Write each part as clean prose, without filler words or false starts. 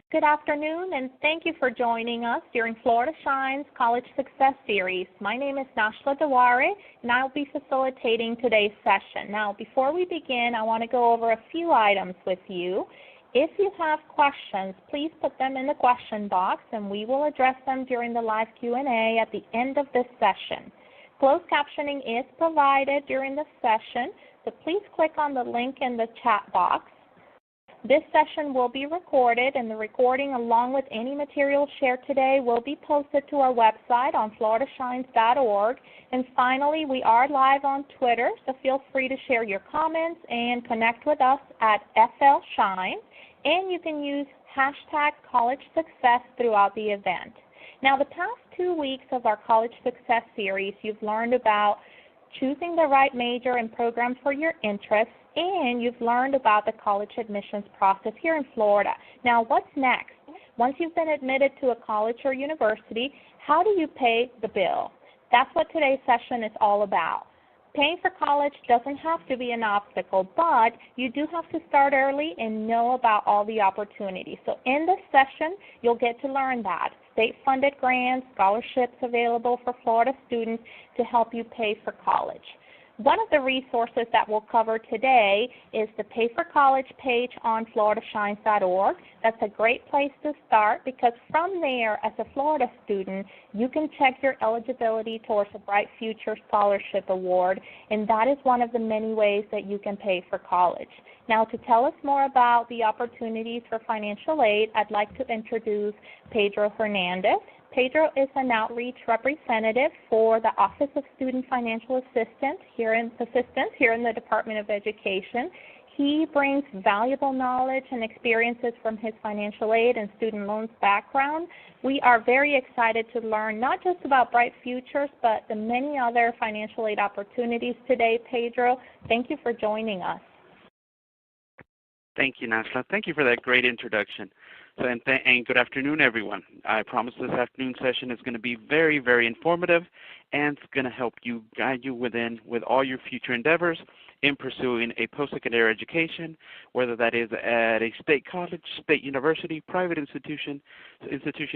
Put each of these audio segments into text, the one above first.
Good afternoon, and thank you for joining us during Florida Shines College Success Series. My name is Nashla Deware, and I'll be facilitating today's session. Now, before we begin, I want to go over a few items with you. If you have questions, please put them in the question box, and we will address them during the live Q&A at the end of this session. Closed captioning is provided during the session, so please click on the link in the chat box. This session will be recorded, and the recording, along with any material shared today, will be posted to our website on FloridaShines.org. And finally, we are live on Twitter, so feel free to share your comments and connect with us at FlShines. And you can use hashtag College Success throughout the event. Now, the past 2 weeks of our College Success series, you've learned about choosing the right major and program for your interests, and you've learned about the college admissions process here in Florida. Now, what's next? Once you've been admitted to a college or university, how do you pay the bill? That's what today's session is all about. Paying for college doesn't have to be an obstacle, but you do have to start early and know about all the opportunities. So in this session, you'll get to learn that. State-funded grants, scholarships available for Florida students to help you pay for college. One of the resources that we'll cover today is the Pay for College page on FloridaShines.org. That's a great place to start because from there, as a Florida student, you can check your eligibility towards a Bright Future Scholarship Award, and that is one of the many ways that you can pay for college. Now, to tell us more about the opportunities for financial aid, I'd like to introduce Pedro Hernandez. Pedro is an outreach representative for the Office of Student Financial Assistance here in the Department of Education. He brings valuable knowledge and experiences from his financial aid and student loans background. We are very excited to learn not just about Bright Futures, but the many other financial aid opportunities today. Pedro, thank you for joining us. Thank you, Nashla. Thank you for that great introduction. And good afternoon, everyone. I promise this afternoon session is going to be very, very informative, and it's going to help you, guide you with all your future endeavors in pursuing a post-secondary education, whether that is at a state college, state university, private institution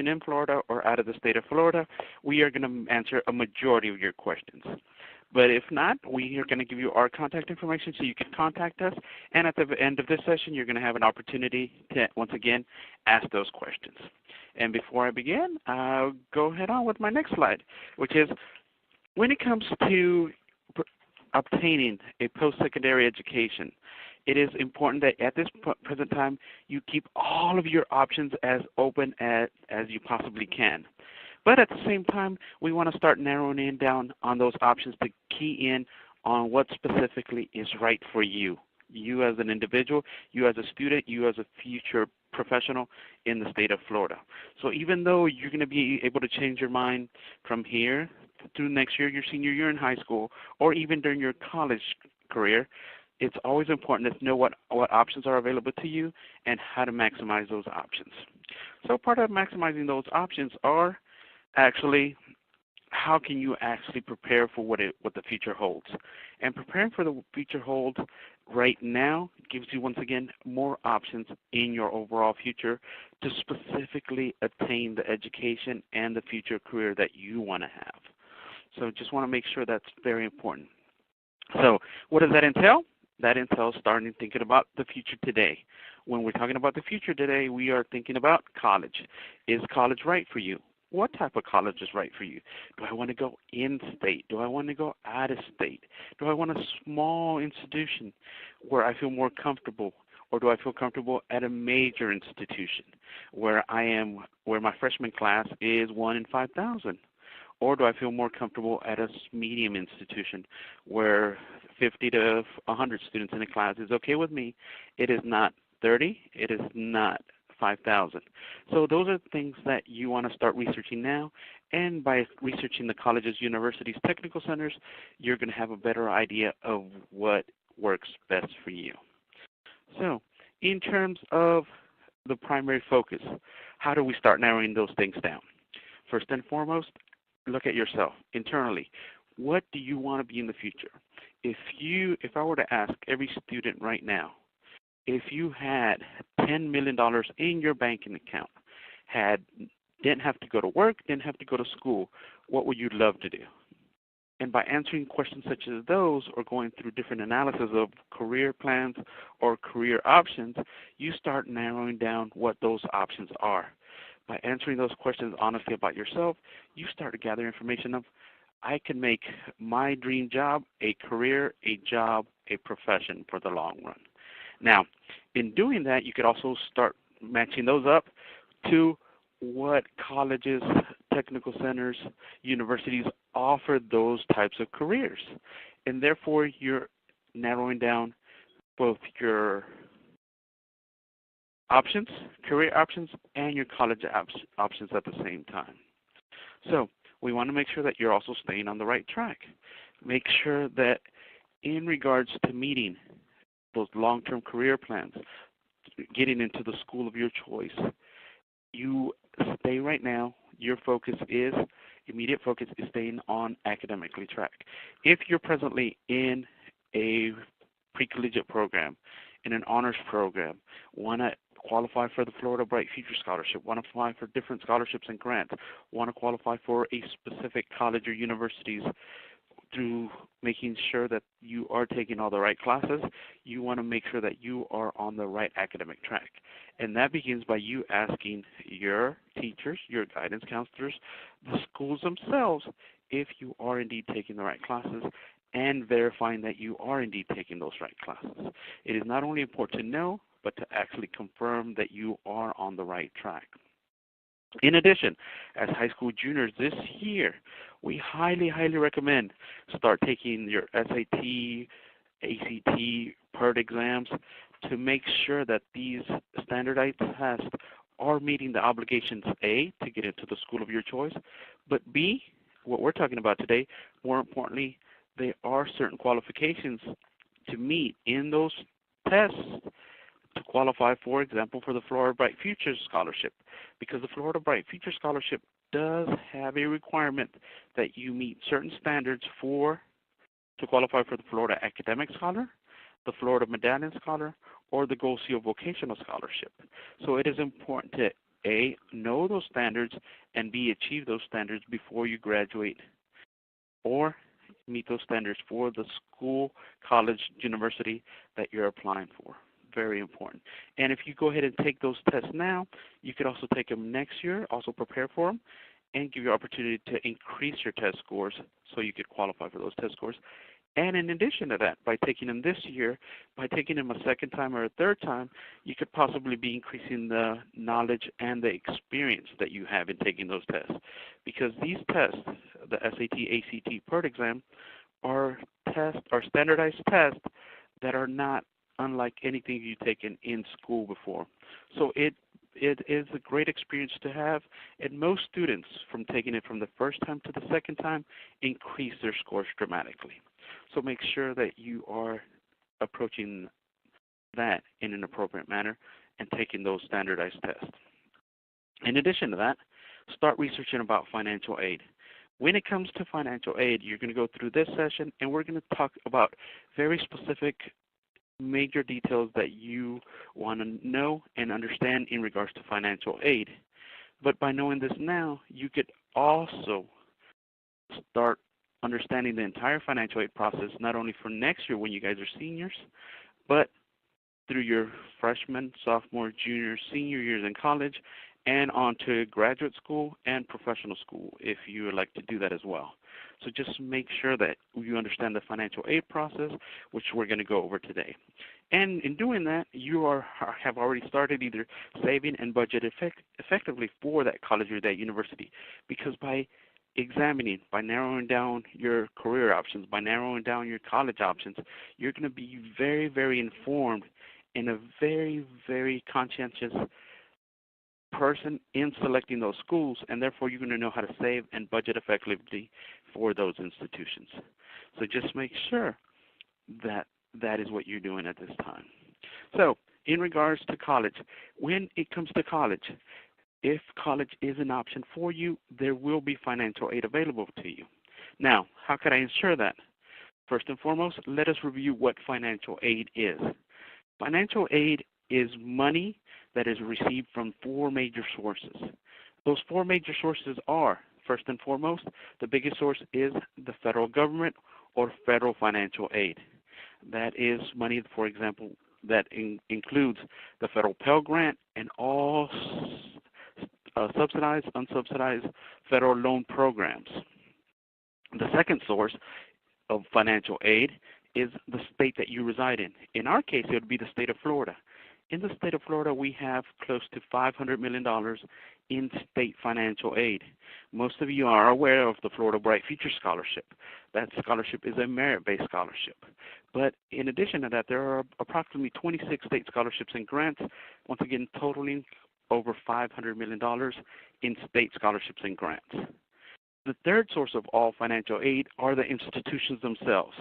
in Florida, or out of the state of Florida. We are going to answer a majority of your questions. But if not, we are going to give you our contact information so you can contact us. And at the end of this session, you're going to have an opportunity to, once again, ask those questions. And before I begin, I'll go ahead on with my next slide, which is when it comes to obtaining a post-secondary education, it is important that at this present time, you keep all of your options as open as you possibly can. But at the same time, we want to start narrowing in down on those options to key in on what specifically is right for you. You as an individual, you as a student, you as a future professional in the state of Florida. So even though you're going to be able to change your mind from here through next year, your senior year in high school, or even during your college career, it's always important to know what options are available to you and how to maximize those options. So part of maximizing those options are actually, how can you actually prepare for what the future holds? And preparing for the future holds right now gives you, once again, more options in your overall future to specifically attain the education and the future career that you want to have. So just want to make sure that's very important. So what does that entail? That entails starting thinking about the future today. When we're talking about the future today, we are thinking about college. Is college right for you? What type of college is right for you? Do I want to go in-state? Do I want to go out-of-state? Do I want a small institution where I feel more comfortable? Or do I feel comfortable at a major institution where my freshman class is 1 in 5,000? Or do I feel more comfortable at a medium institution where 50 to 100 students in a class is okay with me? It is not 30. It is not 5,000. So those are things that you want to start researching now, and by researching the colleges, universities, technical centers, you're going to have a better idea of what works best for you. So in terms of the primary focus, how do we start narrowing those things down? First and foremost, look at yourself internally. What do you want to be in the future? If I were to ask every student right now, if you had $10 million in your banking account, didn't have to go to work, didn't have to go to school, what would you love to do? And by answering questions such as those or going through different analysis of career plans or career options, you start narrowing down what those options are. By answering those questions honestly about yourself, you start to gather information of, I can make my dream job a career, a job, a profession for the long run. Now, in doing that, you could also start matching those up to what colleges, technical centers, universities offer those types of careers. And therefore, you're narrowing down both your options, career options, and your college options at the same time. So we want to make sure that you're also staying on the right track. Make sure that in regards to meeting those long-term career plans, getting into the school of your choice, you stay right now, your immediate focus is staying on academically track. If you're presently in a pre-collegiate program, in an honors program, want to qualify for the Florida Bright Future Scholarship, want to apply for different scholarships and grants, want to qualify for a specific college or universities through making sure that you are taking all the right classes, you want to make sure that you are on the right academic track. And that begins by you asking your teachers, your guidance counselors, the schools themselves, if you are indeed taking the right classes and verifying that you are indeed taking those right classes. It is not only important to know, but to actually confirm that you are on the right track. In addition, as high school juniors this year, we highly, highly recommend start taking your SAT, ACT, PERT exams to make sure that these standardized tests are meeting the obligations, A, to get into the school of your choice, but B, what we're talking about today, more importantly, there are certain qualifications to meet in those tests to qualify, for example, for the Florida Bright Futures Scholarship, because the Florida Bright Futures Scholarship does have a requirement that you meet certain standards to qualify for the Florida Academic Scholar, the Florida Medallion Scholar, or the Gold Seal Vocational Scholarship. So it is important to A, know those standards, and B, achieve those standards before you graduate or meet those standards for the school, college, university that you're applying for. Very important. And if you go ahead and take those tests now, you could also take them next year, also prepare for them, and give you opportunity to increase your test scores so you could qualify for those test scores. And in addition to that, by taking them this year, by taking them a second time or a third time, you could possibly be increasing the knowledge and the experience that you have in taking those tests. Because these tests, the SAT, ACT, PERT exam, are standardized tests that are not unlike anything you've taken in school before. So it is a great experience to have, and most students, from taking it from the first time to the second time, increase their scores dramatically. So make sure that you are approaching that in an appropriate manner and taking those standardized tests. In addition to that, start researching about financial aid. When it comes to financial aid, you're going to go through this session, and we're going to talk about very specific major details that you want to know and understand in regards to financial aid. But by knowing this now, you could also start understanding the entire financial aid process, not only for next year when you guys are seniors, but through your freshman, sophomore, junior, senior years in college, and on to graduate school and professional school if you would like to do that as well. So just make sure that you understand the financial aid process, which we're going to go over today. And in doing that, you have already started either saving and budget effectively for that college or that university, because by examining, by narrowing down your career options, by narrowing down your college options, you're going to be very, very informed and a very, very conscientious person in selecting those schools, and therefore you're going to know how to save and budget effectively for those institutions. So just make sure that that is what you're doing at this time. So in regards to college, when it comes to college, if college is an option for you, there will be financial aid available to you. Now, how can I ensure that? First and foremost, let us review what financial aid is. Financial aid is money that is received from four major sources. Those four major sources are, first and foremost, the biggest source is the federal government or federal financial aid. That is money, for example, that includes the federal Pell Grant and all subsidized, unsubsidized federal loan programs. The second source of financial aid is the state that you reside in. In our case, it would be the state of Florida. In the state of Florida, we have close to $500 million in state financial aid. Most of you are aware of the Florida Bright Future Scholarship. That scholarship is a merit-based scholarship. But in addition to that, there are approximately 26 state scholarships and grants, once again totaling over $500 million in state scholarships and grants. The third source of all financial aid are the institutions themselves.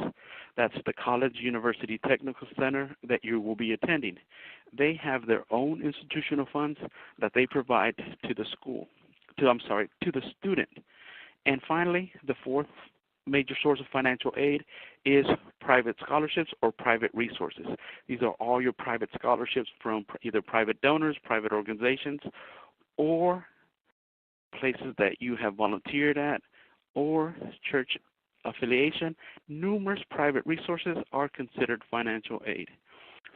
That's the college, university, technical center that you will be attending. They have their own institutional funds that they provide to the to the student. And finally, the fourth major source of financial aid is private scholarships or private resources. These are all your private scholarships from either private donors, private organizations, or places that you have volunteered at, or church affiliation. Numerous private resources are considered financial aid.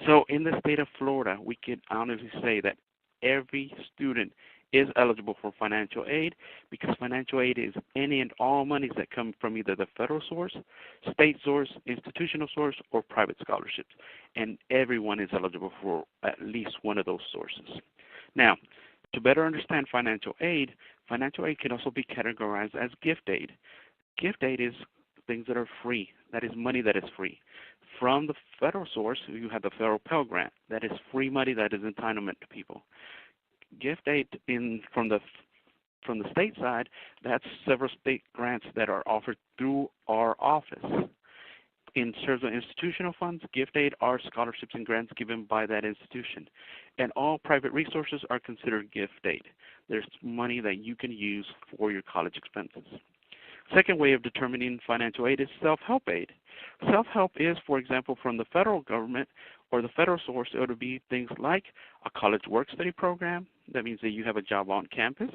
So in the state of Florida, we can honestly say that every student is eligible for financial aid, because financial aid is any and all monies that come from either the federal source, state source, institutional source, or private scholarships. And everyone is eligible for at least one of those sources. Now, to better understand financial aid can also be categorized as gift aid. Gift aid is things that are free. That is money that is free. From the federal source, you have the federal Pell Grant. That is free money that is entitlement to people. Gift aid from the state side, that's several state grants that are offered through our office. In terms of institutional funds, gift aid are scholarships and grants given by that institution. And all private resources are considered gift aid. There's money that you can use for your college expenses. Second way of determining financial aid is self-help aid. Self-help is, for example, from the federal government or the federal source. It would be things like a college work-study program. That means that you have a job on campus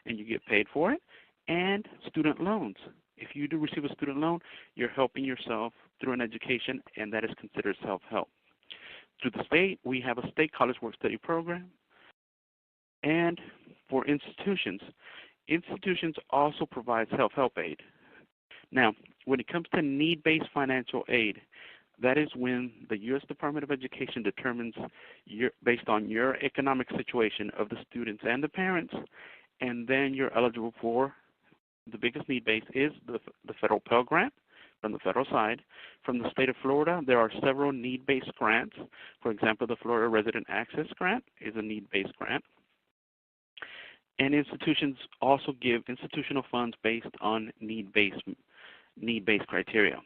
and you get paid for it. And student loans. If you do receive a student loan, you're helping yourself through an education, and that is considered self-help. Through the state, we have a state college work-study program. And for institutions also provide self-help aid. Now, when it comes to need-based financial aid, that is when the U.S. Department of Education determines, based on your economic situation of the students and the parents, and then you're eligible for the biggest need base is the federal Pell Grant from the federal side. From the state of Florida, there are several need-based grants. For example, the Florida Resident Access Grant is a need-based grant. And institutions also give institutional funds based on need-based criteria.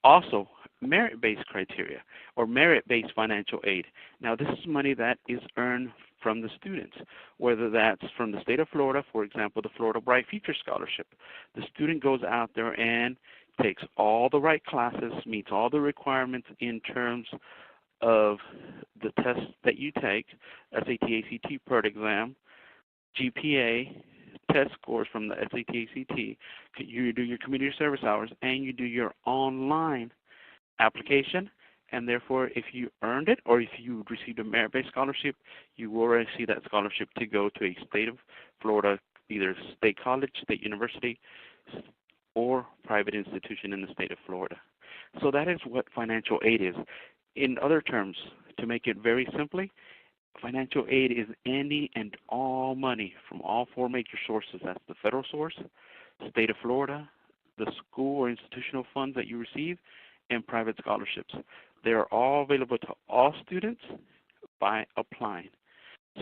Also, merit-based criteria or merit-based financial aid. Now, this is money that is earned from the students, whether that's from the state of Florida, for example, the Florida Bright Future Scholarship. The student goes out there and takes all the right classes, meets all the requirements in terms of the tests that you take, SAT, ACT, PERT exam, GPA, test scores from the SAT, ACT, you do your community service hours, and you do your online application. And therefore, if you earned it or if you received a merit-based scholarship, you will receive that scholarship to go to a state of Florida, either state college, state university, or private institution in the state of Florida. So that is what financial aid is. In other terms, to make it very simply, financial aid is any and all money from all four major sources. That's the federal source, state of Florida, the school or institutional funds that you receive, and private scholarships. They are all available to all students by applying.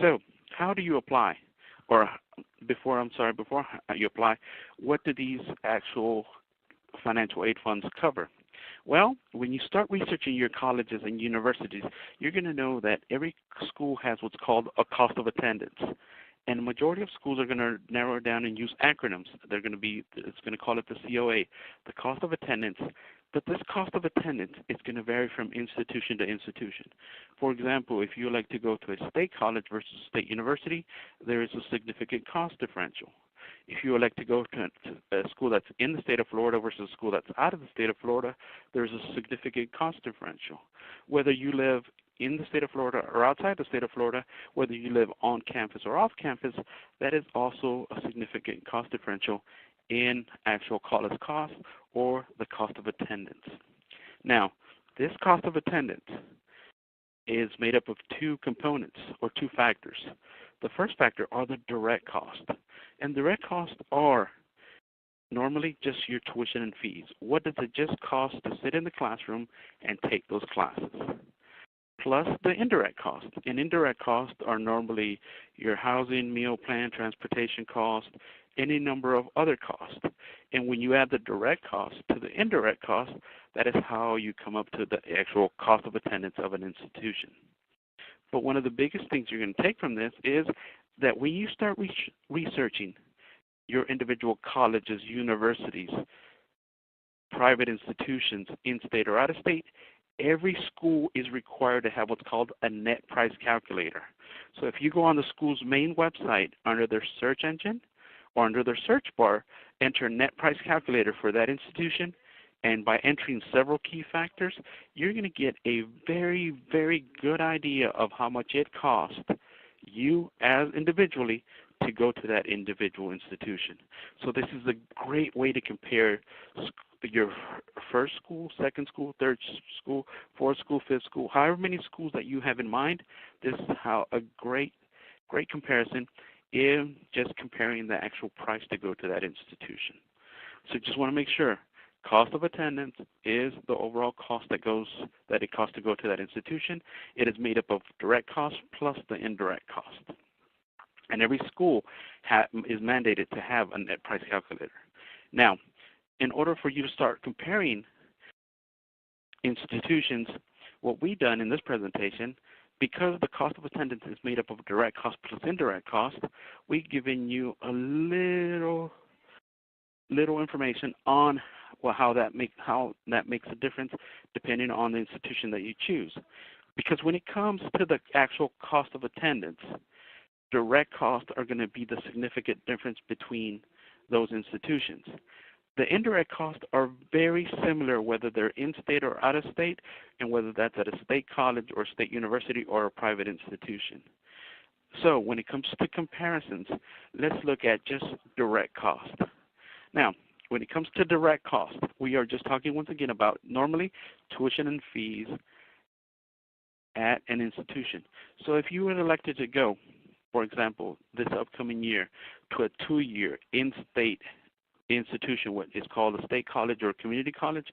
So how do you apply? Or before you apply, what do these actual financial aid funds cover? Well, when you start researching your colleges and universities, you're going to know that every school has what's called a cost of attendance. And the majority of schools are going to narrow it down and use acronyms. It's going to call it the COA. The cost of attendance But this cost of attendance is going to vary from institution to institution. For example, if you like to go to a state college versus a state university, there is a significant cost differential. If you would like to go to a school that's in the state of Florida versus a school that's out of the state of Florida, there's a significant cost differential. Whether you live in the state of Florida or outside the state of Florida, whether you live on campus or off campus, that is also a significant cost differential in actual college costs or the cost of attendance. Now, this cost of attendance is made up of two components or two factors. The first factor are the direct costs. And direct costs are normally just your tuition and fees. What does it just cost to sit in the classroom and take those classes? Plus the indirect costs. And indirect costs are normally your housing, meal plan, transportation costs, any number of other costs. And when you add the direct costs to the indirect costs, that is how you come up to the actual cost of attendance of an institution. But one of the biggest things you're going to take from this is that when you start researching your individual colleges, universities, private institutions, in-state or out-of-state, every school is required to have what's called a net price calculator. So if you go on the school's main website under their search engine or under their search bar, enter net price calculator for that institution, and by entering several key factors, you're going to get a very, very good idea of how much it costs you as individually to go to that individual institution. So this is a great way to compare your first school, second school, third school, fourth school, fifth school, however many schools that you have in mind. This is how a great comparison in just comparing the actual price to go to that institution. So just want to make sure cost of attendance is the overall cost that it costs to go to that institution. It is made up of direct costs plus the indirect cost. And every school is mandated to have a net price calculator. Now, in order for you to start comparing institutions, what we've done in this presentation, because the cost of attendance is made up of direct cost plus indirect cost, we've given you a little information on how that makes a difference depending on the institution that you choose. Because when it comes to the actual cost of attendance, direct costs are going to be the significant difference between those institutions. The indirect costs are very similar whether they're in-state or out-of-state, and whether that's at a state college or state university or a private institution. So when it comes to comparisons, let's look at just direct cost. Now, when it comes to direct cost, we are just talking once again about normally tuition and fees at an institution. So if you were elected to go, for example, this upcoming year to a 2-year in-state institution, what is called a state college or community college,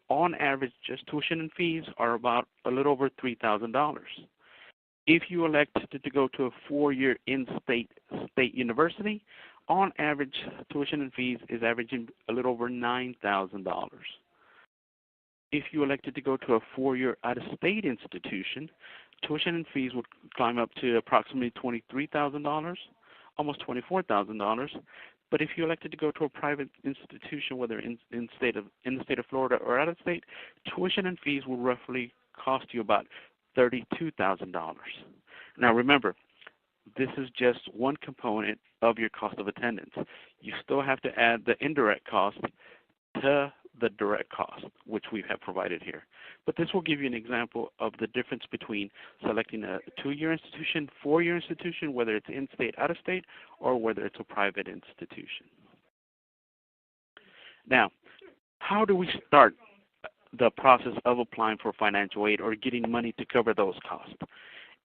on average, just tuition and fees are about a little over $3,000. If you elected to go to a 4-year in-state university, on average, tuition and fees is averaging a little over $9,000. If you elected to go to a 4-year out-of-state institution, tuition and fees would climb up to approximately $23,000, almost $24,000. But if you elected to go to a private institution, whether in the state of Florida or out of state, tuition and fees will roughly cost you about $32,000. Now remember, this is just one component of your cost of attendance. You still have to add the indirect cost to the direct cost, which we have provided here. But this will give you an example of the difference between selecting a 2-year institution, 4-year institution, whether it's in-state, out-of-state, or whether it's a private institution. Now, how do we start the process of applying for financial aid or getting money to cover those costs?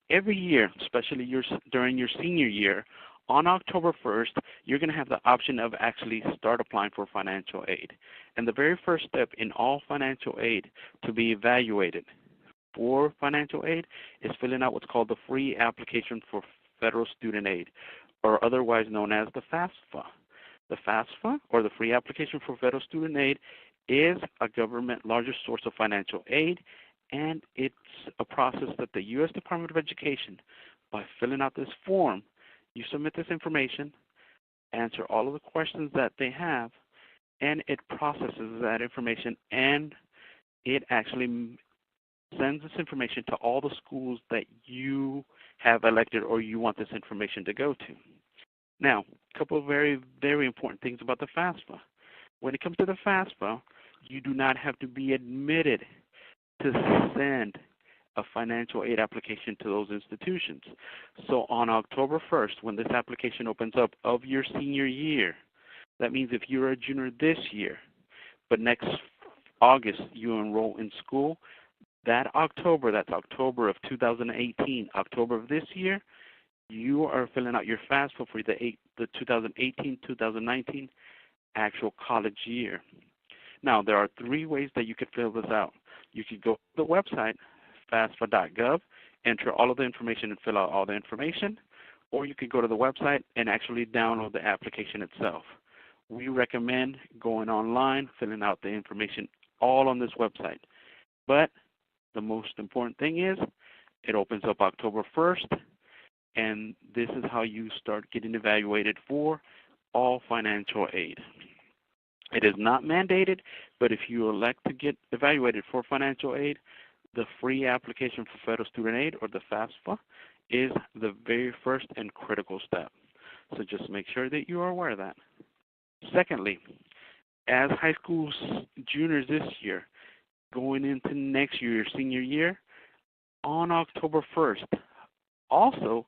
Every year, especially during your senior year, on October 1st, you're going to have the option of actually start applying for financial aid. And the very first step in all financial aid to be evaluated for financial aid is filling out what's called the free application for federal student aid, or otherwise known as the FAFSA. The FAFSA, or the free application for federal student aid, is a government largest source of financial aid, and it's a process that the U.S. Department of Education, by filling out this form, you submit this information, answer all of the questions that they have, and it processes that information and it actually sends this information to all the schools that you have elected or you want this information to go to. Now, a couple of very, very important things about the FAFSA. When it comes to the FAFSA, you do not have to be admitted to send a financial aid application to those institutions. So on October 1st, when this application opens up of your senior year, that means if you're a junior this year, but next August you enroll in school, that October, that's October of 2018, October of this year, you are filling out your FAFSA for the 2018-2019 actual college year. Now, there are three ways that you could fill this out. You could go to the website, FAFSA.gov, enter all of the information and fill out all the information, or you could go to the website and actually download the application itself. We recommend going online, filling out the information all on this website. But the most important thing is it opens up October 1st, and this is how you start getting evaluated for all financial aid. It is not mandated, but if you elect to get evaluated for financial aid, the free application for federal student aid, or the FAFSA, is the very first and critical step. So just make sure that you are aware of that. Secondly, as high school juniors this year, going into next year, your senior year, on October 1st, also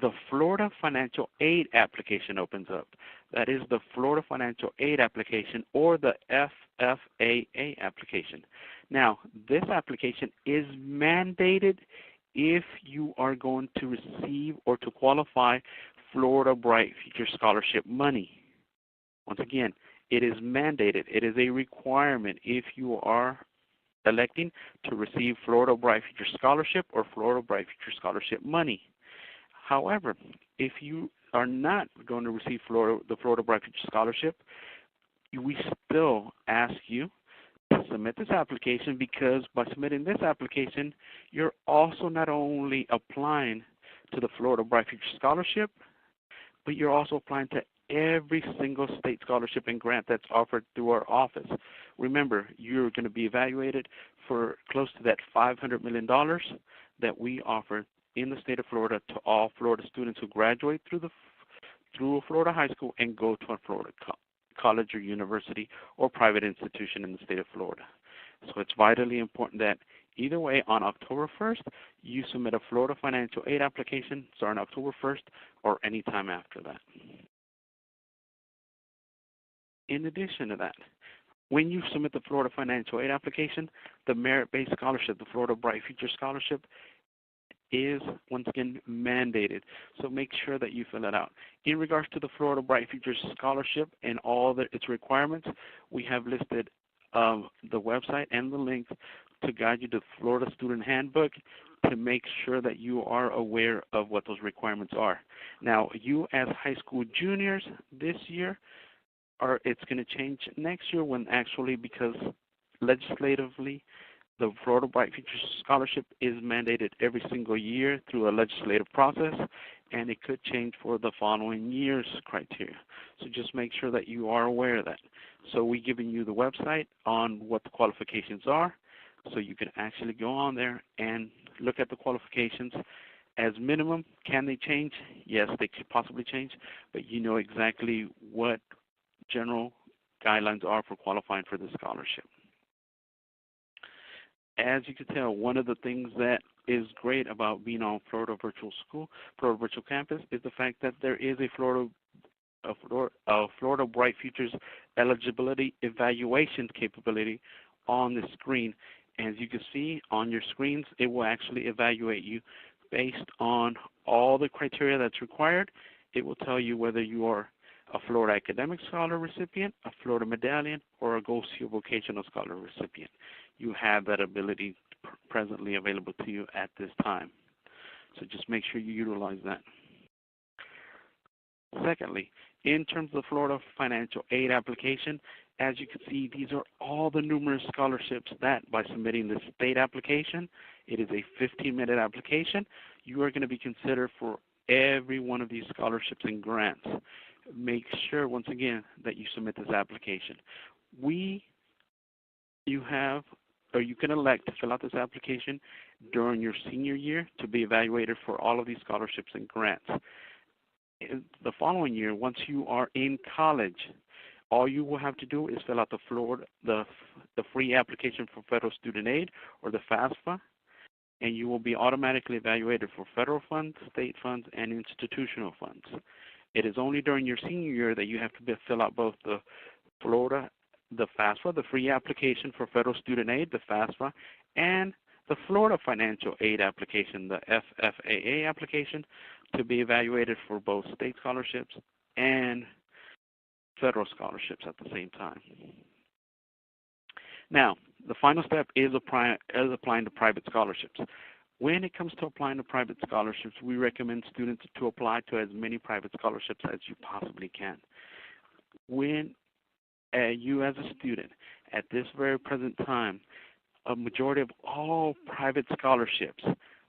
the Florida Financial Aid application opens up. That is the Florida Financial Aid application, or the FFAA application. Now, this application is mandated if you are going to receive or to qualify Florida Bright Future Scholarship money. Once again, it is mandated. It is a requirement if you are electing to receive Florida Bright Future Scholarship or Florida Bright Future Scholarship money. However, if you are not going to receive the Florida Bright Future Scholarship, we still ask you to submit this application, because by submitting this application, you're also not only applying to the Florida Bright Future Scholarship, but you're also applying to every single state scholarship and grant that's offered through our office. Remember, you're going to be evaluated for close to that $500 million that we offer in the state of Florida to all Florida students who graduate through a Florida high school and go to a Florida college or university or private institution in the state of Florida. So it's vitally important that either way, on October 1st, you submit a Florida financial aid application starting October 1st or any time after that. In addition to that, when you submit the Florida financial aid application, the merit-based scholarship, the Florida Bright Future Scholarship, is once again mandated. So make sure that you fill it out. In regards to the Florida Bright Future Scholarship and all its requirements, we have listed the website and the links to guide you to the Florida Student Handbook to make sure that you are aware of what those requirements are. Now, you as high school juniors this year, it's going to change next year when actually, because legislatively, the Florida Bright Future Scholarship is mandated every single year through a legislative process, and it could change for the following year's criteria. So just make sure that you are aware of that. So we're giving you the website on what the qualifications are, so you can actually go on there and look at the qualifications. As minimum, can they change? Yes, they could possibly change, but you know exactly what general guidelines are for qualifying for the scholarship. As you can tell, one of the things that is great about being on Florida Virtual Campus, is the fact that there is a Florida Bright Futures eligibility evaluation capability on the screen. As you can see on your screens, it will actually evaluate you based on all the criteria that's required. It will tell you whether you are a Florida Academic Scholar recipient, a Florida Medallion, or a Go Seal Vocational Scholar recipient. You have that ability presently available to you at this time. So just make sure you utilize that. Secondly, in terms of the Florida financial aid application, as you can see, these are all the numerous scholarships that by submitting the state application, it is a 15-minute application, you are going to be considered for every one of these scholarships and grants. Make sure, once again, that you submit this application. You have or you can elect to fill out this application during your senior year to be evaluated for all of these scholarships and grants. In the following year, once you are in college, all you will have to do is fill out the free application for federal student aid, or the FAFSA, and you will be automatically evaluated for federal funds, state funds, and institutional funds. It is only during your senior year that you have to fill out both the FAFSA, the free application for federal student aid, the FAFSA, and the Florida Financial Aid application, the FFAA application, to be evaluated for both state scholarships and federal scholarships at the same time. Now, the final step is applying to private scholarships. When it comes to applying to private scholarships, we recommend students to apply to as many private scholarships as you possibly can. When you as a student, at this very present time, a majority of all private scholarships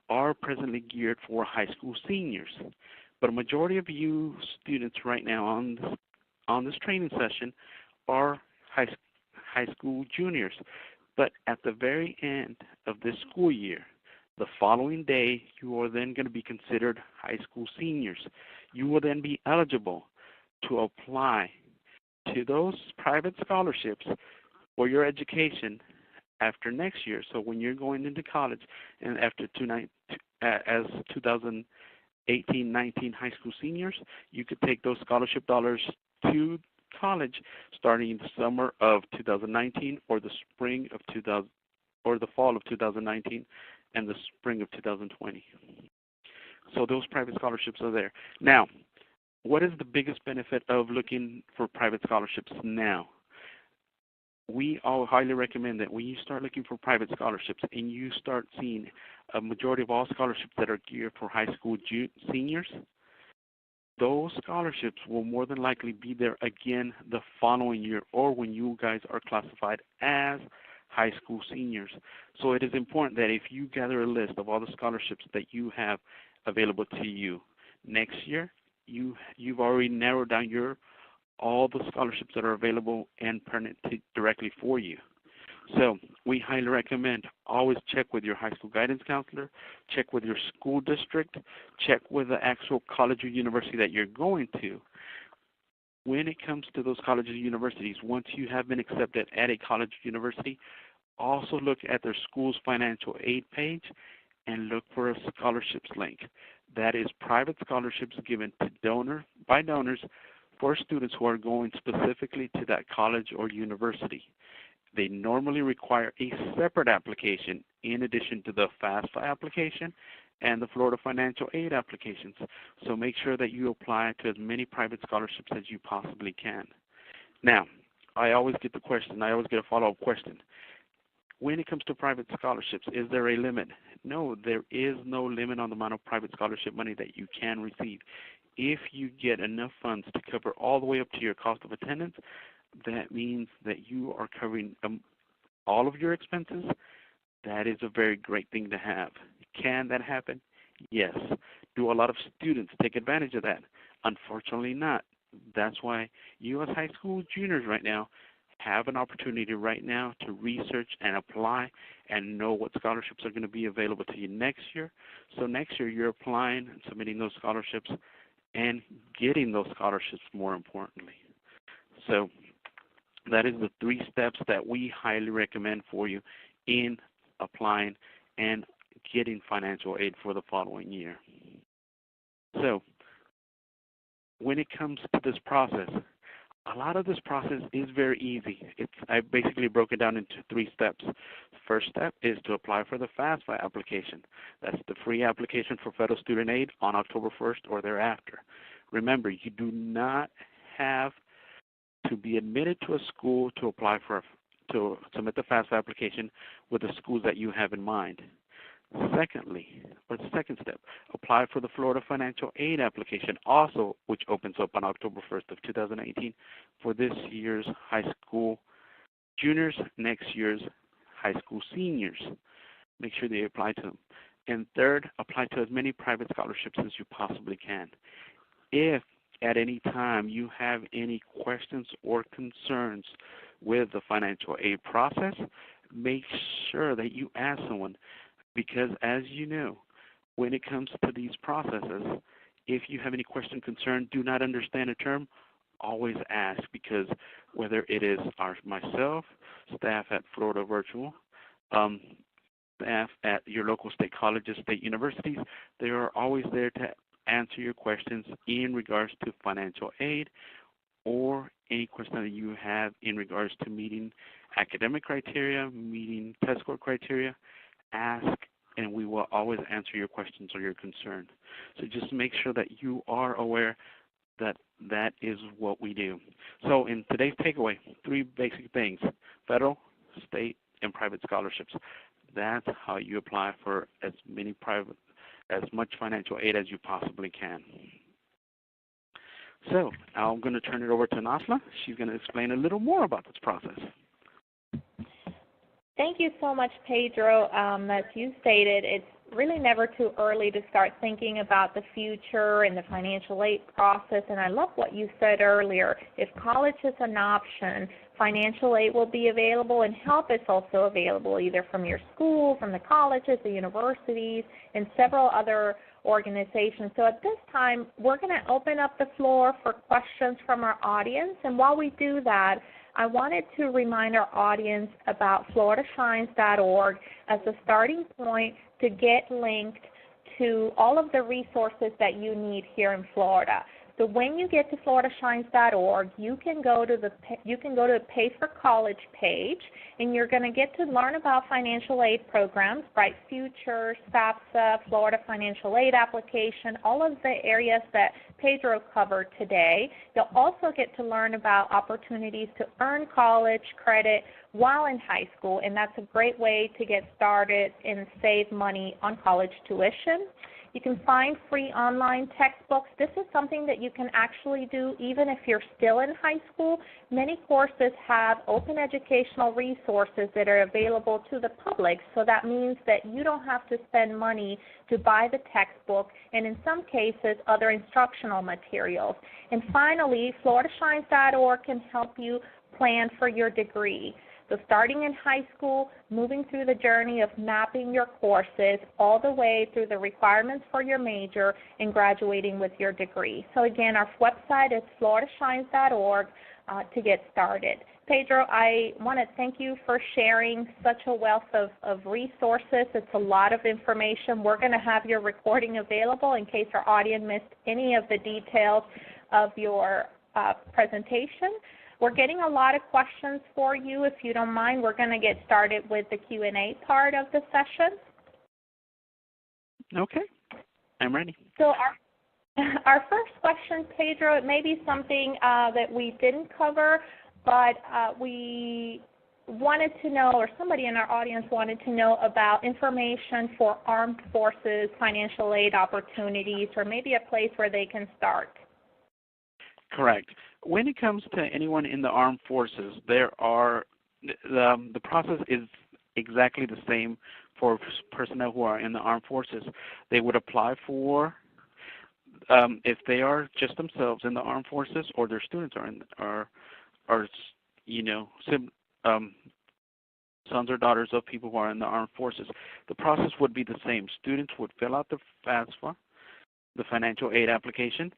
are presently geared for high school seniors. But a majority of you students right now on this training session are high school juniors. But at the very end of this school year, the following day, you are then going to be considered high school seniors. You will then be eligible to apply to those private scholarships for your education after next year. So when you're going into college and after as 2018-19 high school seniors, you could take those scholarship dollars to college starting in the summer of 2019 or the fall of 2019 and the spring of 2020. So those private scholarships are there. Now, what is the biggest benefit of looking for private scholarships now? We all highly recommend that when you start looking for private scholarships and you start seeing a majority of all scholarships that are geared for high school seniors, those scholarships will more than likely be there again the following year or when you guys are classified as high school seniors. So it is important that if you gather a list of all the scholarships that you have available to you next year, you've already narrowed down all the scholarships that are available and pertinent directly for you. So we highly recommend always check with your high school guidance counselor, check with your school district, check with the actual college or university that you're going to. When it comes to those colleges and universities, once you have been accepted at a college or university, also look at their school's financial aid page and look for a scholarships link. That is private scholarships given to by donors for students who are going specifically to that college or university. They normally require a separate application in addition to the FAFSA application and the Florida Financial Aid applications. So make sure that you apply to as many private scholarships as you possibly can. Now, I always get a follow-up question. When it comes to private scholarships, is there a limit? No, there is no limit on the amount of private scholarship money that you can receive. If you get enough funds to cover all the way up to your cost of attendance, that means that you are covering all of your expenses. That is a very great thing to have. Can that happen? Yes. Do a lot of students take advantage of that? Unfortunately not. That's why you as high school juniors right now have an opportunity right now to research and apply and know what scholarships are going to be available to you next year. So next year you're applying and submitting those scholarships and getting those scholarships more importantly. So that is the 3 steps that we highly recommend for you in applying and getting financial aid for the following year. So when it comes to this process, a lot of this process is very easy. I basically broke it down into 3 steps. The first step is to apply for the FAFSA application. That's the free application for federal student aid on October 1st or thereafter. Remember, you do not have to be admitted to a school to to submit the FAFSA application with the schools that you have in mind. Secondly, or the second step, apply for the Florida Financial Aid application, also which opens up on October 1st of 2018 for this year's high school juniors, next year's high school seniors. Make sure they apply to them. And third, apply to as many private scholarships as you possibly can. If at any time you have any questions or concerns with the financial aid process, make sure that you ask someone, because as you know, when it comes to these processes, if you have any question, concern, do not understand a term, always ask, because whether it is myself, staff at Florida Virtual, staff at your local state colleges, state universities, they are always there to answer your questions in regards to financial aid or any question that you have in regards to meeting academic criteria, meeting test score criteria. Ask, and we will always answer your questions or your concerns. So just make sure that you are aware that that is what we do. So in today's takeaway, 3 basic things: federal, state, and private scholarships. That's how you apply for as much financial aid as you possibly can. So I'm going to turn it over to Nasla. She's going to explain a little more about this process. Thank you so much, Pedro. As you stated, it's really never too early to start thinking about the future and the financial aid process. And I love what you said earlier. If college is an option, financial aid will be available, and help is also available either from your school, from the colleges, the universities, and several other organizations. So at this time, we're going to open up the floor for questions from our audience. And while we do that, I wanted to remind our audience about FloridaShines.org as a starting point to get linked to all of the resources that you need here in Florida. So when you get to FloridaShines.org, you can go to the Pay for College page, and you're going to get to learn about financial aid programs, Bright Futures, FAFSA, Florida Financial Aid Application, all of the areas that Pedro covered today. You'll also get to learn about opportunities to earn college credit while in high school, and that's a great way to get started and save money on college tuition. You can find free online textbooks. This is something that you can actually do even if you're still in high school. Many courses have open educational resources that are available to the public, so that means that you don't have to spend money to buy the textbook, and in some cases, other instructional materials. And finally, FloridaShines.org can help you plan for your degree. So starting in high school, moving through the journey of mapping your courses all the way through the requirements for your major and graduating with your degree. So again, our website is FloridaShines.org to get started. Pedro, I want to thank you for sharing such a wealth of resources. It's a lot of information. We're going to have your recording available in case our audience missed any of the details of your presentation. We're getting a lot of questions for you. If you don't mind, we're going to get started with the Q&A part of the session. Okay, I'm ready. So our first question, Pedro, it may be something that we didn't cover, but we wanted to know, or somebody in our audience wanted to know about information for armed forces, financial aid opportunities, or maybe a place where they can start. Correct. When it comes to anyone in the armed forces, there are the process is exactly the same for personnel who are in the armed forces. They would apply for if they are just themselves in the armed forces, or their students are sons or daughters of people who are in the armed forces. The process would be the same. Students would fill out the FAFSA, the financial aid application.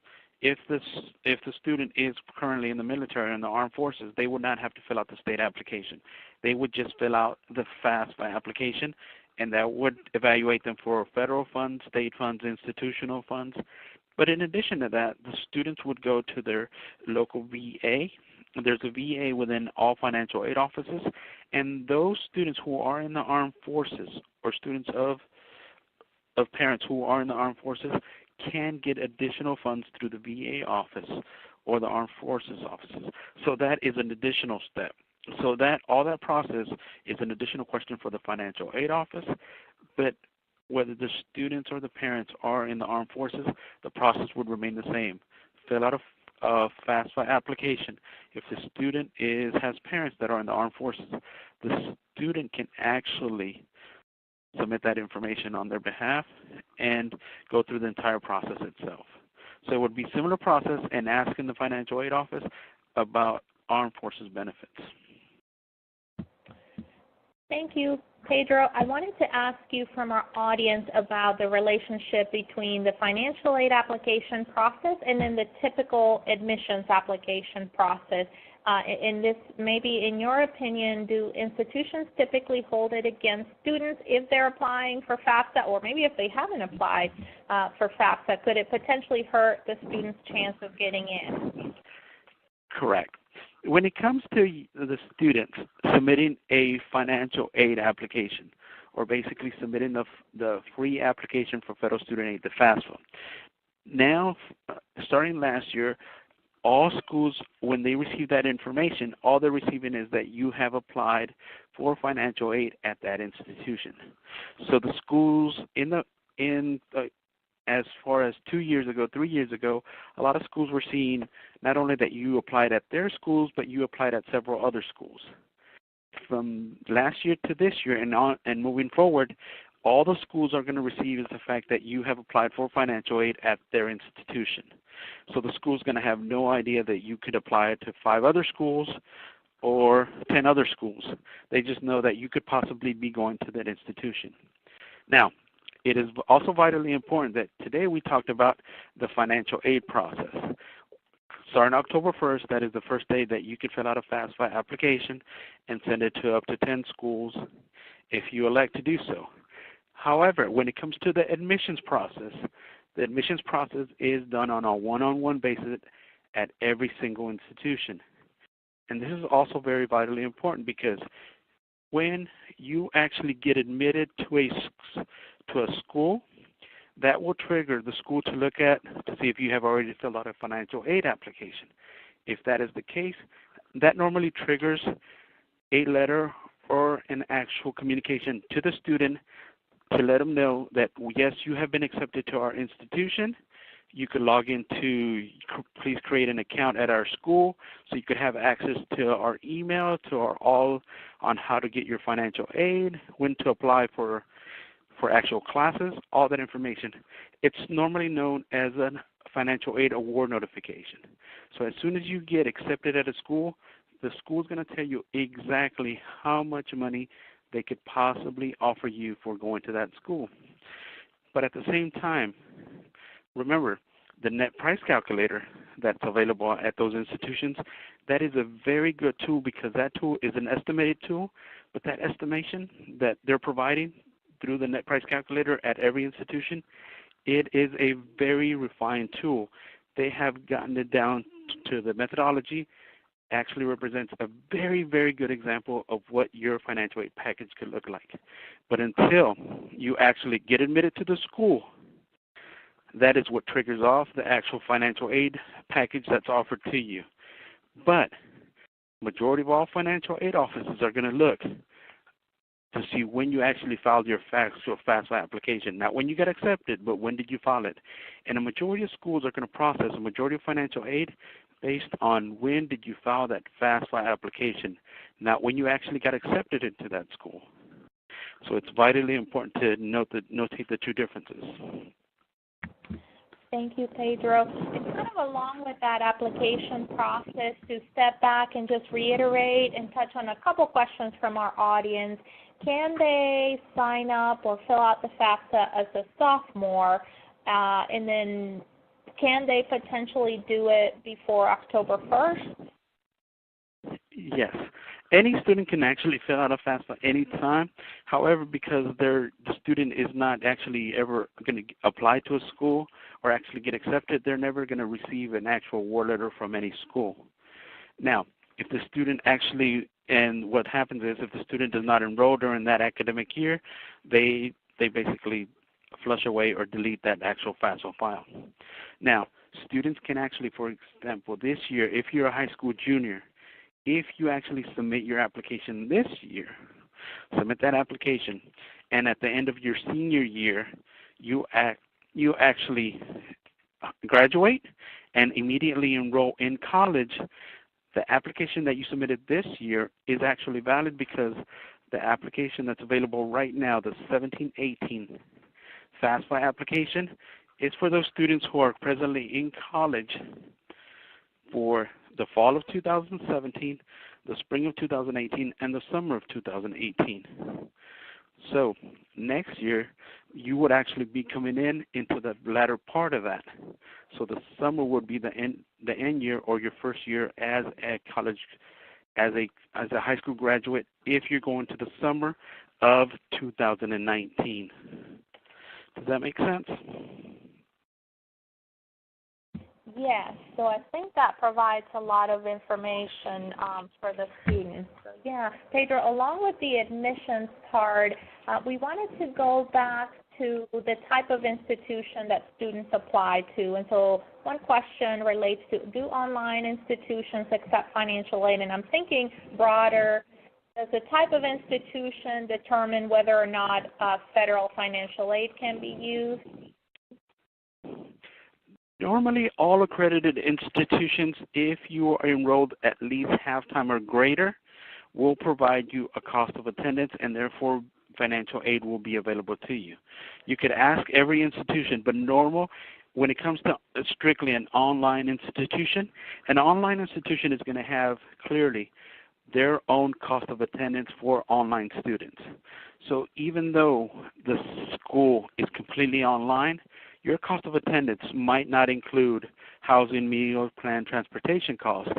If the student is currently in the military or in the armed forces, they would not have to fill out the state application. They would just fill out the FAFSA application, and that would evaluate them for federal funds, state funds, institutional funds. But in addition to that, the students would go to their local VA. There's a VA within all financial aid offices, and those students who are in the armed forces or students of parents who are in the armed forces can get additional funds through the VA office or the Armed Forces offices. So that is an additional step. So all that process is an additional question for the financial aid office, but whether the students or the parents are in the armed forces, the process would remain the same. Fill out a FAFSA application. If the student has parents that are in the armed forces, the student can actually submit that information on their behalf and go through the entire process itself. So it would be a similar process and ask in the financial aid office about armed forces benefits. Thank you, Pedro. I wanted to ask you from our audience about the relationship between the financial aid application process and then the typical admissions application process. In this, maybe in your opinion, do institutions typically hold it against students if they're applying for FAFSA, or maybe if they haven't applied for FAFSA? Could it potentially hurt the student's chance of getting in? Correct. When it comes to the students submitting a financial aid application, or basically submitting the free application for federal student aid, the FAFSA, now, starting last year, all schools, when they receive that information, all they're receiving is that you have applied for financial aid at that institution. So the schools as far as 2 years ago, 3 years ago, a lot of schools were seeing not only that you applied at their schools, but you applied at several other schools. From last year to this year and moving forward, all the schools are going to receive is the fact that you have applied for financial aid at their institution. So the school's going to have no idea that you could apply to 5 other schools or 10 other schools. They just know that you could possibly be going to that institution. Now, it is also vitally important that today we talked about the financial aid process. Starting October 1st, that is the first day that you can fill out a FAFSA application and send it to up to 10 schools if you elect to do so. However, when it comes to the admissions process, the admissions process is done on a one-on-one basis at every single institution. And this is also very vitally important because when you actually get admitted to a school, that will trigger the school to look at to see if you have already filled out a financial aid application. If that is the case, that normally triggers a letter or an actual communication to the student to let them know that, yes, you have been accepted to our institution. You could log into, please create an account at our school so you could have access to our email, to our all on how to get your financial aid, when to apply for actual classes, all that information. It's normally known as a financial aid award notification. So as soon as you get accepted at a school, the school's going to tell you exactly how much money they could possibly offer you for going to that school. But at the same time, remember, the net price calculator that's available at those institutions, that is a very good tool because that tool is an estimated tool, but that estimation that they're providing through the net price calculator at every institution, it is a very refined tool. They have gotten it down to the methodology, actually represents a very, very good example of what your financial aid package could look like. But until you actually get admitted to the school, that is what triggers off the actual financial aid package that's offered to you. But majority of all financial aid offices are going to look to see when you actually filed your FAFSA application. Not when you got accepted, but when did you file it. And a majority of schools are going to process a majority of financial aid based on when did you file that FAFSA application, not when you actually got accepted into that school. So it's vitally important to notate the two differences. Thank you, Pedro. And kind of along with that application process, to step back and just reiterate and touch on a couple questions from our audience. Can they sign up or fill out the FAFSA as a sophomore, and then can they potentially do it before October 1st? Yes. Any student can actually fill out a FAFSA anytime. However, because the student is not actually ever going to apply to a school or actually get accepted, they're never going to receive an actual award letter from any school. Now, if the student actually, and what happens is if the student does not enroll during that academic year, they basically flush away or delete that actual FAFSA file. Now, students can actually, for example, this year, if you're a high school junior, if you actually submit your application this year, submit that application, and at the end of your senior year, you actually graduate and immediately enroll in college, the application that you submitted this year is actually valid because the application that's available right now, the 1718 FAFSA application, is for those students who are presently in college for the fall of 2017 the spring of 2018 and the summer of 2018. So next year, you would actually be coming into the latter part of that. So the summer would be the end year or your first year as a college, as a high school graduate if you're going to the summer of 2019. Does that make sense? Yes, so I think that provides a lot of information for the students. So yeah, Pedro, along with the admissions part, we wanted to go back to the type of institution that students apply to. And so one question relates to, do online institutions accept financial aid? And I'm thinking broader, does the type of institution determine whether or not federal financial aid can be used? Normally, all accredited institutions, if you are enrolled at least half-time or greater, will provide you a cost of attendance, and therefore financial aid will be available to you. You could ask every institution, but when it comes to strictly an online institution is going to have clearly their own cost of attendance for online students. So even though the school is completely online, your cost of attendance might not include housing, meals, plan, transportation costs.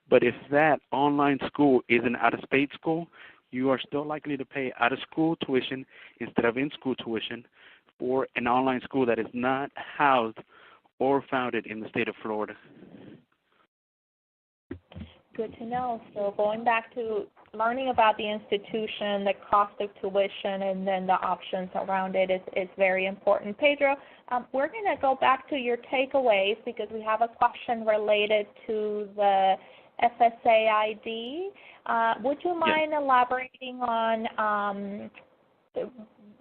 But if that online school is an out-of-state school, you are still likely to pay out-of-school tuition instead of in-school tuition for an online school that is not housed or founded in the state of Florida. Good to know. So going back to learning about the institution, the cost of tuition, and then the options around it is very important. Pedro, we're going to go back to your takeaways because we have a question related to the FSA ID. Would you mind elaborating on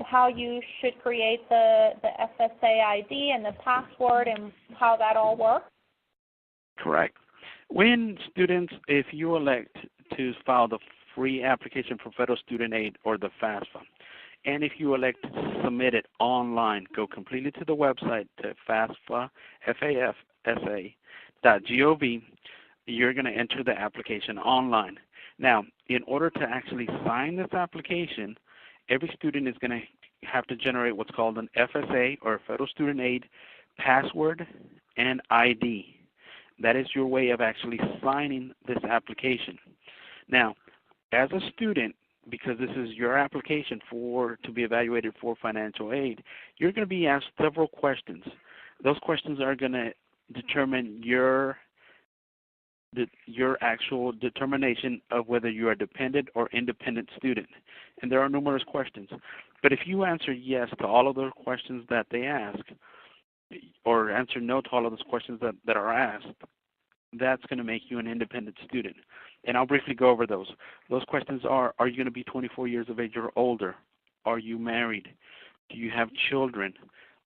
how you should create the FSA ID and the password and how that all works? Correct. When students, if you elect to file the free application for federal student aid or the FAFSA, and if you elect to submit it online, go completely to the website to FAFSA, FAFSA.gov, you're going to enter the application online. Now, in order to actually sign this application, every student is going to have to generate what's called an FSA or federal student aid password and ID. That is your way of actually signing this application. Now, as a student, because this is your application to be evaluated for financial aid, you're going to be asked several questions. Those questions are going to determine your actual determination of whether you're a dependent or independent student. And there are numerous questions. But if you answer yes to all of those questions that they ask, or answer no to all of those questions that are asked, that's going to make you an independent student. And I'll briefly go over those. Those questions are you going to be 24 years of age or older? Are you married? Do you have children?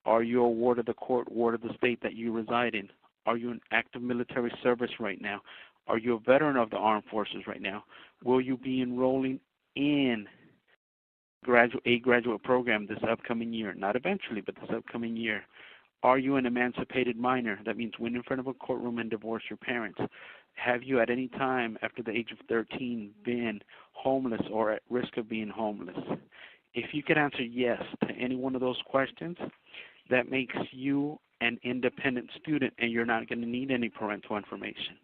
Are you a ward of the court, ward of the state that you reside in? Are you in active military service right now? Are you a veteran of the armed forces right now? Will you be enrolling in a graduate program this upcoming year? Not eventually, but this upcoming year. Are you an emancipated minor? That means went in front of a courtroom and divorced your parents. Have you at any time after the age of 13 been homeless or at risk of being homeless? If you could answer yes to any one of those questions, that makes you an independent student and you're not going to need any parental information.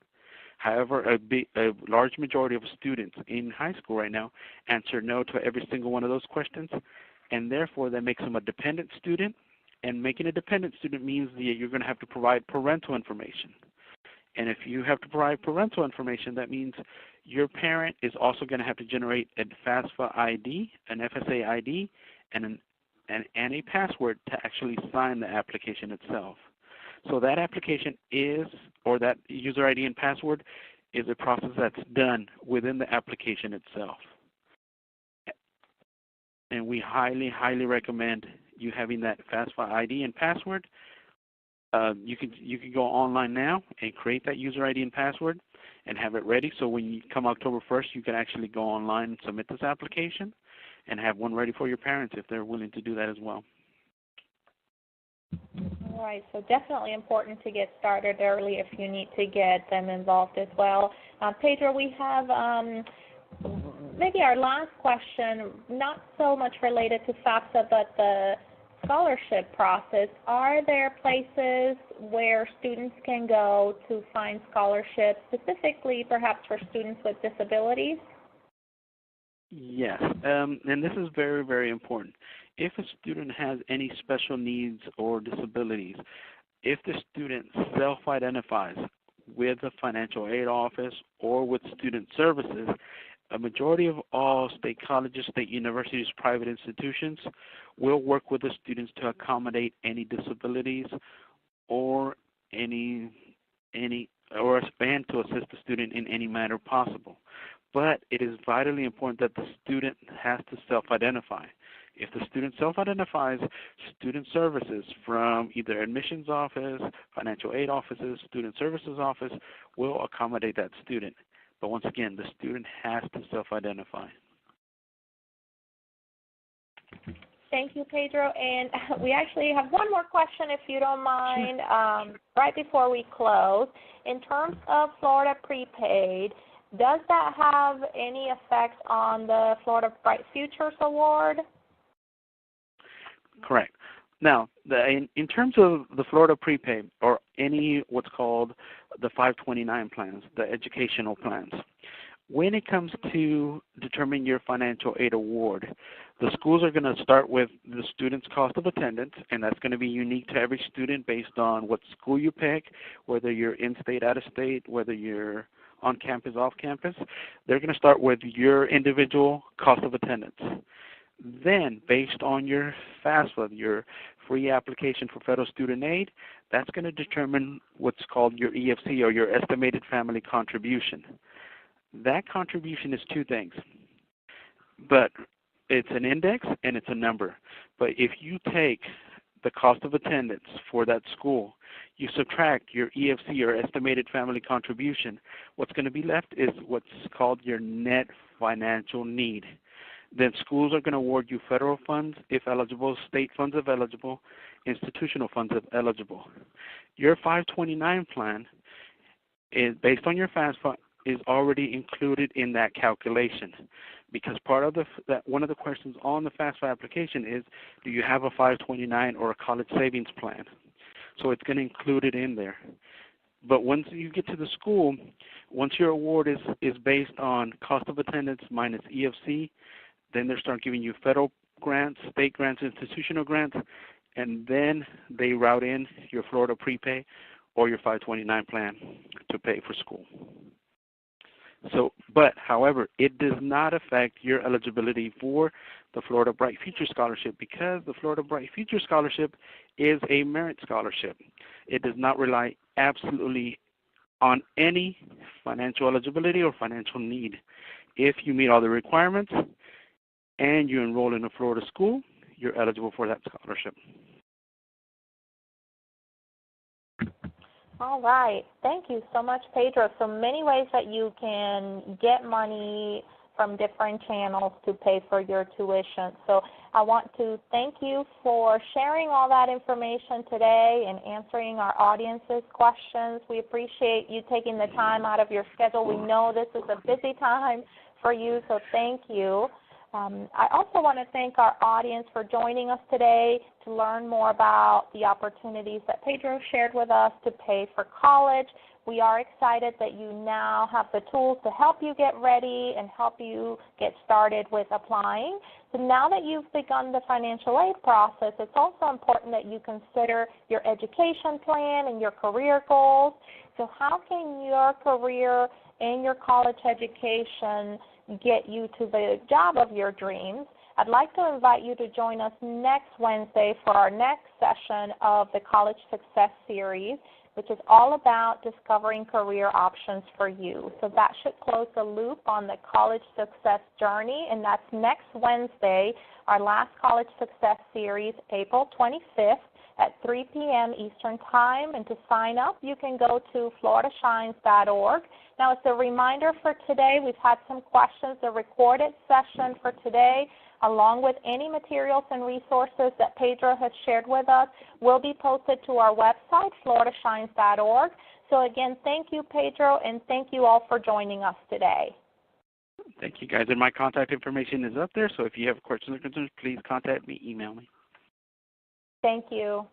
However, a large majority of students in high school right now answer no to every single one of those questions, and therefore that makes them a dependent student. And making a dependent student means that you're going to have to provide parental information. And if you have to provide parental information, that means your parent is also going to have to generate a FAFSA ID, an FSA ID, and a password to actually sign the application itself. So that application or that user ID and password is a process that's done within the application itself. And we highly, highly recommend you having that FAFSA ID and password. You can go online now and create that user ID and password and have it ready. So when you come October 1st, you can actually go online and submit this application and have one ready for your parents if they're willing to do that as well. All right, so definitely important to get started early if you need to get them involved as well. Pedro, we have maybe our last question, not so much related to FAFSA, but the scholarship process. Are there places where students can go to find scholarships, specifically perhaps for students with disabilities? Yes, and this is very, very important. If a student has any special needs or disabilities, if the student self-identifies with the financial aid office or with student services, a majority of all state colleges, state universities, private institutions will work with the students to accommodate any disabilities or and to assist the student in any manner possible. But it is vitally important that the student has to self-identify. If the student self-identifies, student services from either admissions office, financial aid offices, student services office will accommodate that student. But once again, the student has to self-identify. Thank you, Pedro. And we actually have one more question, if you don't mind, right before we close. In terms of Florida prepaid, does that have any effect on the Florida Bright Futures Award? Correct. Now, in terms of the Florida prepaid or any what's called the 529 plans, the educational plans, when it comes to determining your financial aid award, the schools are going to start with the student's cost of attendance, and that's going to be unique to every student based on what school you pick, whether you're in-state, out-of-state, whether you're on campus, off campus. They're going to start with your individual cost of attendance. Then, based on your FAFSA, your free application for federal student aid, that's going to determine what's called your EFC, or your estimated family contribution. That contribution is two things, but it's an index and it's a number. But if you take the cost of attendance for that school, you subtract your EFC, or estimated family contribution, what's going to be left is what's called your net financial need. Then schools are going to award you federal funds if eligible, state funds if eligible, institutional funds if eligible. Your 529 plan is based on your FAFSA is already included in that calculation, because part of one of the questions on the FAFSA application is, do you have a 529 or a college savings plan? So it's going to include it in there. But once you get to the school, once your award is based on cost of attendance minus EFC, then they start giving you federal grants, state grants, institutional grants, and then they route in your Florida prepay or your 529 plan to pay for school. So, but however, it does not affect your eligibility for the Florida Bright Future Scholarship, because the Florida Bright Future Scholarship is a merit scholarship. It does not rely absolutely on any financial eligibility or financial need. If you meet all the requirements and you enroll in a Florida school, you're eligible for that scholarship. All right. Thank you so much, Pedro. So many ways that you can get money from different channels to pay for your tuition. So I want to thank you for sharing all that information today and answering our audience's questions. We appreciate you taking the time out of your schedule. We know this is a busy time for you, so thank you. I also want to thank our audience for joining us today to learn more about the opportunities that Pedro shared with us to pay for college. We are excited that you now have the tools to help you get ready and help you get started with applying. So now that you've begun the financial aid process, it's also important that you consider your education plan and your career goals. So how can your career and your college education get you to the job of your dreams? I'd like to invite you to join us next Wednesday for our next session of the College Success Series, which is all about discovering career options for you. So that should close the loop on the College Success journey, and that's next Wednesday, our last College Success Series, April 25th at 3 p.m. Eastern Time. And to sign up, you can go to FloridaShines.org. Now, as a reminder for today, we've had some questions. The recorded session for today, along with any materials and resources that Pedro has shared with us, will be posted to our website, FloridaShines.org. So again, thank you, Pedro, and thank you all for joining us today. Thank you, guys. And my contact information is up there, so if you have questions or concerns, please contact me, email me. Thank you.